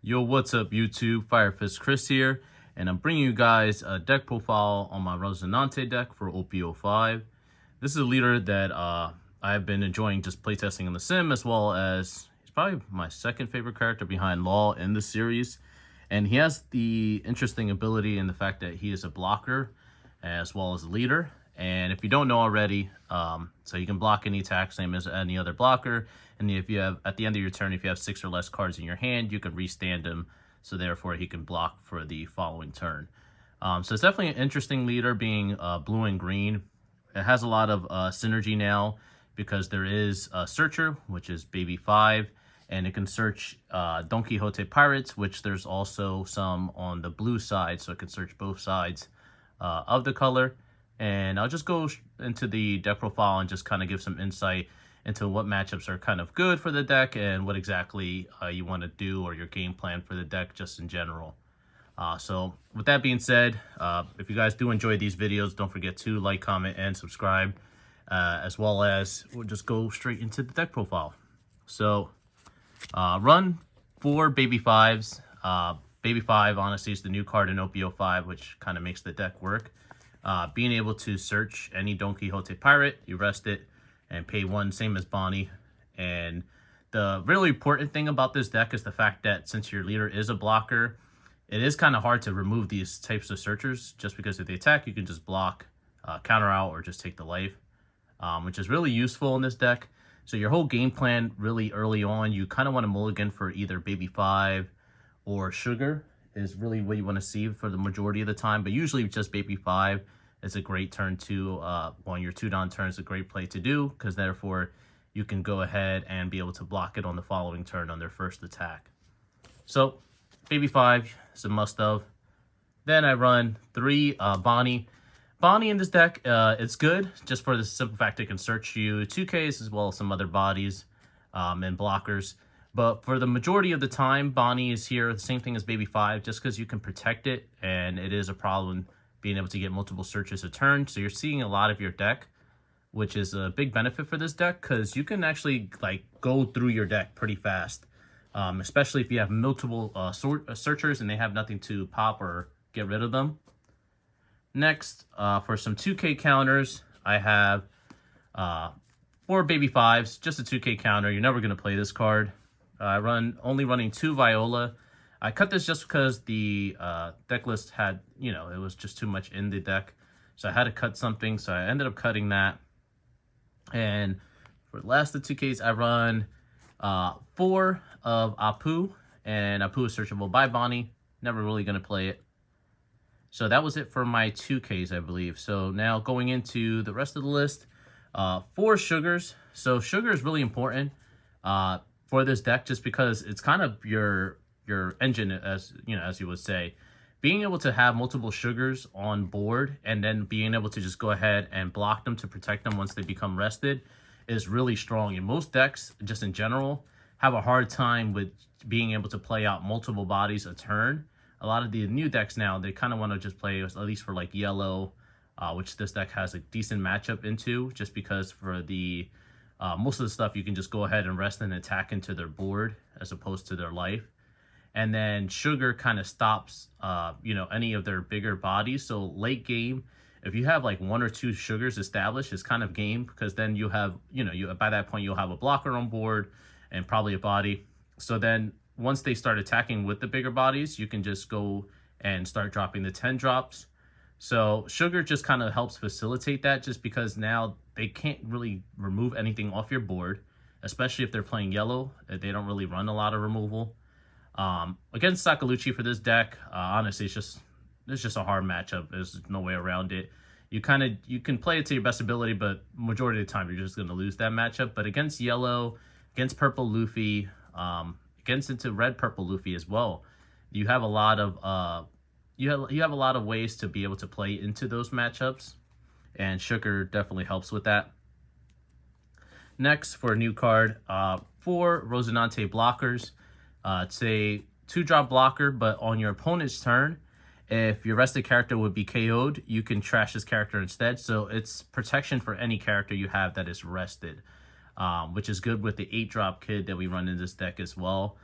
Yo, what's up YouTube? Firefist Chris here, and I'm bringing you guys a deck profile on my Rosinante deck for OP05. This is a leader that I've been enjoying just playtesting in the sim, as well as he's probably my second favorite character behind Law in the series. And he has the interesting ability in the fact that he is a blocker as well as a leader. And if you don't know already, so you can block any attack, same as any other blocker. And if you have, at the end of your turn, if you have 6 or less cards in your hand, you can restand him. So therefore, he can block for the following turn. So it's definitely an interesting leader, being blue and green. It has a lot of synergy now because there is a Searcher, which is Baby 5. And it can search Donquixote Pirates, which there's also some on the blue side. So it can search both sides of the color. And I'll just go into the deck profile and just kind of give some insight into what matchups are kind of good for the deck and what exactly you want to do, or your game plan for the deck just in general. So with that being said, if you guys do enjoy these videos, don't forget to like, comment, and subscribe, as well as we'll just go straight into the deck profile. So run 4 Baby 5s. Baby 5 honestly is the new card in OP05, which kind of makes the deck work. Being able to search any Donquixote pirate, you rest it and pay 1, same as Bonnie. And the really important thing about this deck is the fact that since your leader is a blocker, it is kind of hard to remove these types of searchers, just because if they attack, you can just block, counter out, or just take the life, which is really useful in this deck. So your whole game plan really early on, you kind of want to mulligan for either Baby 5 or Sugar is really what you want to see for the majority of the time. But usually just Baby 5 is a great turn to, on your 2-down turn is a great play to do, because therefore you can go ahead and be able to block it on the following turn on their first attack. So Baby 5 is a must-have. Then I run 3 Bonnie. Bonnie in this deck, it's good just for the simple fact it can search you 2Ks as well as some other bodies and blockers. But for the majority of the time, Bonnie is here, the same thing as Baby 5, just because you can protect it, and it is a problem being able to get multiple searches a turn. So you're seeing a lot of your deck, which is a big benefit for this deck, because you can actually like go through your deck pretty fast, especially if you have multiple searchers and they have nothing to pop or get rid of them. Next, for some 2K counters, I have 4 Baby 5s, just a 2K counter. You're never going to play this card. Only running 2 Viola. I cut this just because the deck list had, it was just too much in the deck. So I had to cut something, so I ended up cutting that. And for the last of the 2Ks, I run 4 of Apu, and Apu is searchable by Bonnie. Never really going to play it. So that was it for my 2Ks, I believe. So now going into the rest of the list, 4 Sugars. So Sugar is really important for this deck, just because it's kind of your engine, as you would say. Being able to have multiple Sugars on board and then being able to just go ahead and block them to protect them once they become rested is really strong. And most decks, just in general, have a hard time with being able to play out multiple bodies a turn. A lot of the new decks now, they kind of want to just play, at least for like yellow, which this deck has a decent matchup into, just because for the most of the stuff you can just go ahead and rest and attack into their board as opposed to their life. And then Sugar kind of stops, any of their bigger bodies. So late game, if you have like 1 or 2 Sugars established, it's kind of game, because then you have, by that point you'll have a blocker on board and probably a body. So then once they start attacking with the bigger bodies, you can just go and start dropping the 10 drops. So Sugar just kind of helps facilitate that, just because now they can't really remove anything off your board, especially if they're playing yellow. They don't really run a lot of removal. Against Sakaluchi for this deck, honestly, it's just a hard matchup. There's no way around it. You can play it to your best ability, but majority of the time you're just going to lose that matchup. But against yellow, against purple Luffy, against into red purple Luffy as well, you have a lot of you have a lot of ways to be able to play into those matchups, and Sugar definitely helps with that. Next, for a new card, 4 Rosinante blockers. It's a 2-drop blocker, but on your opponent's turn, if your rested character would be KO'd, you can trash this character instead. So it's protection for any character you have that is rested, which is good with the 8-drop kid that we run in this deck as well.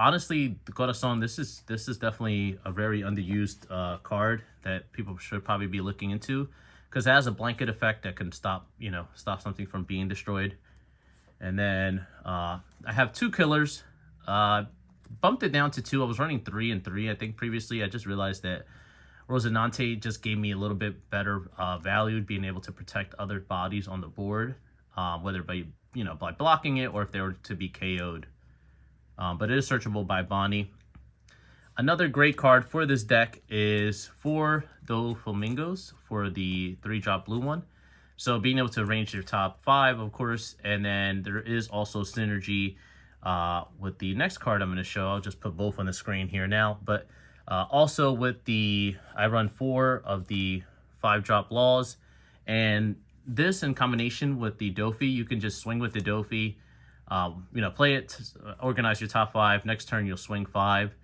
honestly, the Corazon, this is definitely a very underused card that people should probably be looking into, because it has a blanket effect that can stop something from being destroyed. And then I have 2 killers. Bumped it down to 2. I was running 3 and 3, I think, previously. I just realized that Rosinante just gave me a little bit better value, being able to protect other bodies on the board, whether by by blocking it or if they were to be KO'd. But it is searchable by Bonnie. Another great card for this deck is for the Flamingos, for the 3-drop blue one. So being able to arrange your top 5, of course, and then there is also synergy with the next card I'm going to show. I'll just put both on the screen here now. But also with the, I run 4 of the 5-drop laws, and this in combination with the Dofi, you can just swing with the Dofi, play it, organize your top 5. Next turn you'll swing 5,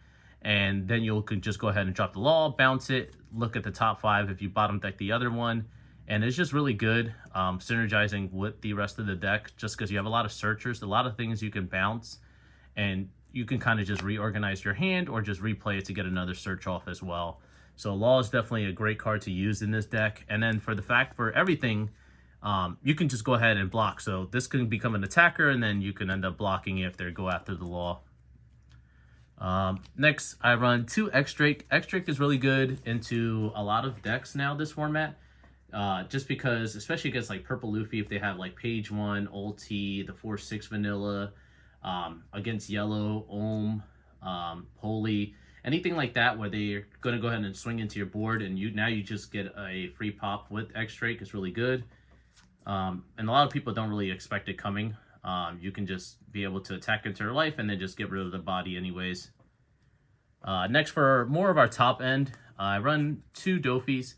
and then you can just go ahead and drop the law, bounce it, look at the top 5 if you bottom deck the other one. And it's just really good synergizing with the rest of the deck, just because you have a lot of searchers, a lot of things you can bounce, and you can kind of just reorganize your hand or just replay it to get another search off as well. So Law is definitely a great card to use in this deck. And then for the fact for everything, you can just go ahead and block. So this can become an attacker, and then you can end up blocking if they go after the Law. Next, I run 2 X-Drake. X-Drake is really good into a lot of decks now, this format. Just because, especially against like Purple Luffy, if they have like Page 1, Ulti, the 4/6 Vanilla, against Yellow, Holy, anything like that where they're going to go ahead and swing into your board, and you just get a free pop with X-Drake is really good. And a lot of people don't really expect it coming. You can just be able to attack into her life and then just get rid of the body anyways. Next, for more of our top end, I run 2 Dofis.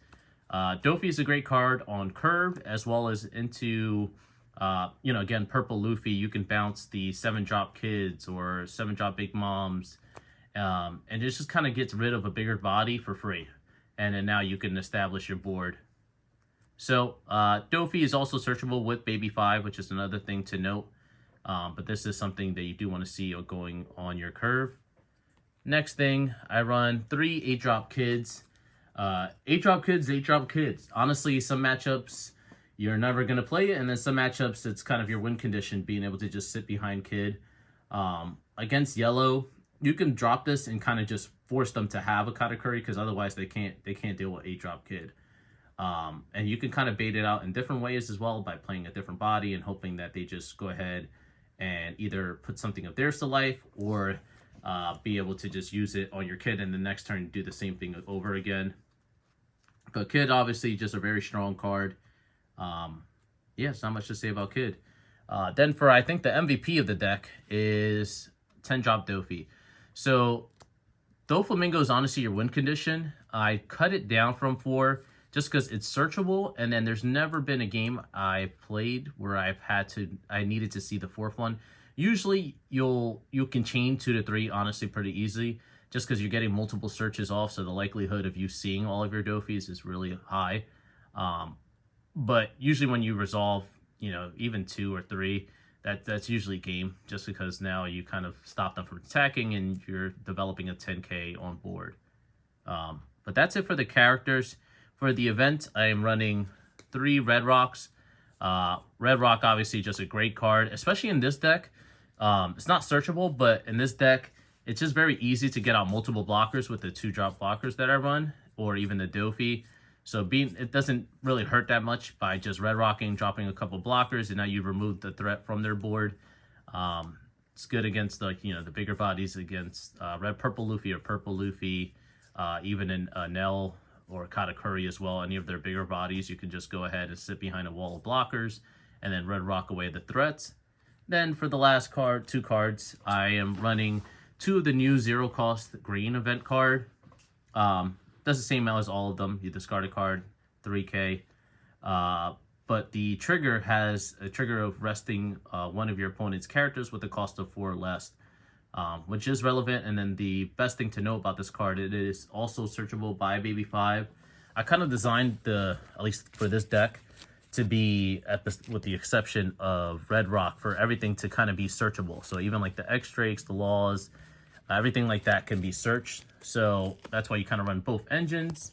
Dofi is a great card on curve, as well as into, again, Purple Luffy. You can bounce the 7-drop kids or 7-drop big moms, and it just kind of gets rid of a bigger body for free. And then now you can establish your board. So Dofi is also searchable with Baby 5, which is another thing to note. But this is something that you do want to see going on your curve. Next thing, I run 3 8-drop kids. 8-drop kids, 8-drop kids. Honestly, some matchups you're never going to play it, and then some matchups it's kind of your win condition, being able to just sit behind kid. Against Yellow, you can drop this and kind of just force them to have a Katakuri, because otherwise they can't deal with 8-drop kid. And you can kind of bait it out in different ways as well by playing a different body and hoping that they just go ahead and either put something of theirs to life or be able to just use it on your kid, and the next turn do the same thing over again. But Kid, obviously, just a very strong card. It's not much to say about Kid. Then for, I think, the MVP of the deck is 10-drop Dofi. So, Doflamingo is honestly your win condition. I cut it down from 4 just because it's searchable, and then there's never been a game I played where I needed to see the 4th one. Usually, you can chain 2 to 3, honestly, pretty easily, just because you're getting multiple searches off, so the likelihood of you seeing all of your Dofis is really high. But usually when you resolve, even 2 or 3, that's usually game, just because now you kind of stop them from attacking and you're developing a 10k on board. But that's it for the characters. For the event, I am running 3 Red Rocks. Red Rock, obviously, just a great card, especially in this deck. It's not searchable, but in this deck, it's just very easy to get out multiple blockers with the 2-drop blockers that I run, or even the Dofi. So it doesn't really hurt that much by just red rocking, dropping a couple blockers, and now you've removed the threat from their board. It's good against the bigger bodies, against Purple Luffy or Purple Luffy, even in Nell or Katakuri as well. Any of their bigger bodies, you can just go ahead and sit behind a wall of blockers and then red rock away the threats. Then for the last 2 cards, I am running 2 of the new 0-cost green event card. Does the same as all of them. You discard a card, 3k. But the trigger has a trigger of resting one of your opponent's characters with a cost of 4 or less, which is relevant. And then the best thing to know about this card, it is also searchable by Baby 5. I kind of designed at least for this deck, to be with the exception of Red Rock, for everything to kind of be searchable. So even like the X-Drakes, the Laws, Everything like that can be searched. So that's why you kind of run both engines.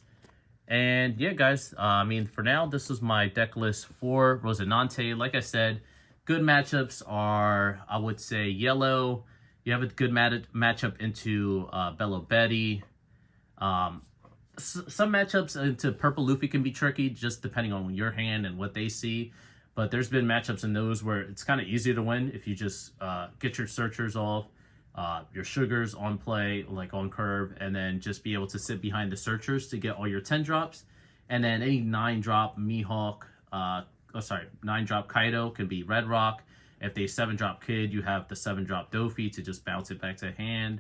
And yeah, guys, I mean, for now, this is my deck list for Rosinante. Like I said, good matchups are, I would say, yellow. You have a good matchup into Bello Betty. Some matchups into Purple Luffy can be tricky, just depending on your hand and what they see. But there's been matchups in those where it's kind of easier to win if you just get your searchers off, your sugars on play, like on curve, and then just be able to sit behind the searchers to get all your 10 drops. And then any 9-drop Mihawk, 9-drop Kaido can be Red Rock. If they 7-drop Kid, you have the 7-drop Dofi to just bounce it back to hand.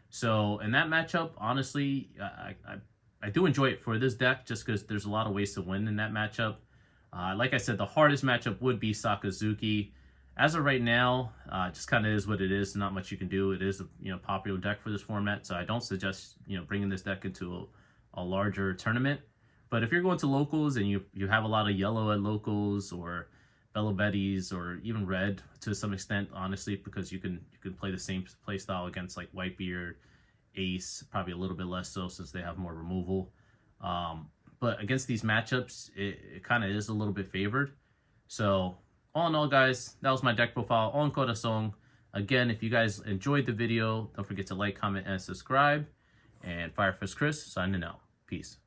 So in that matchup, honestly, I do enjoy it for this deck just because there's a lot of ways to win in that matchup. Like I said, the hardest matchup would be Sakazuki. As of right now, it just kind of is what it is. Not much you can do. It is a popular deck for this format, so I don't suggest bringing this deck into a larger tournament. But if you're going to locals and you have a lot of yellow at locals or Bello Betties or even red to some extent, honestly, because you can play the same play style against like Whitebeard, Ace, probably a little bit less so since they have more removal. But against these matchups, it kind of is a little bit favored. So all in all, guys, that was my deck profile on Corazon. Again, if you guys enjoyed the video, don't forget to like, comment, and subscribe. And Firefist Chris signing out. Peace.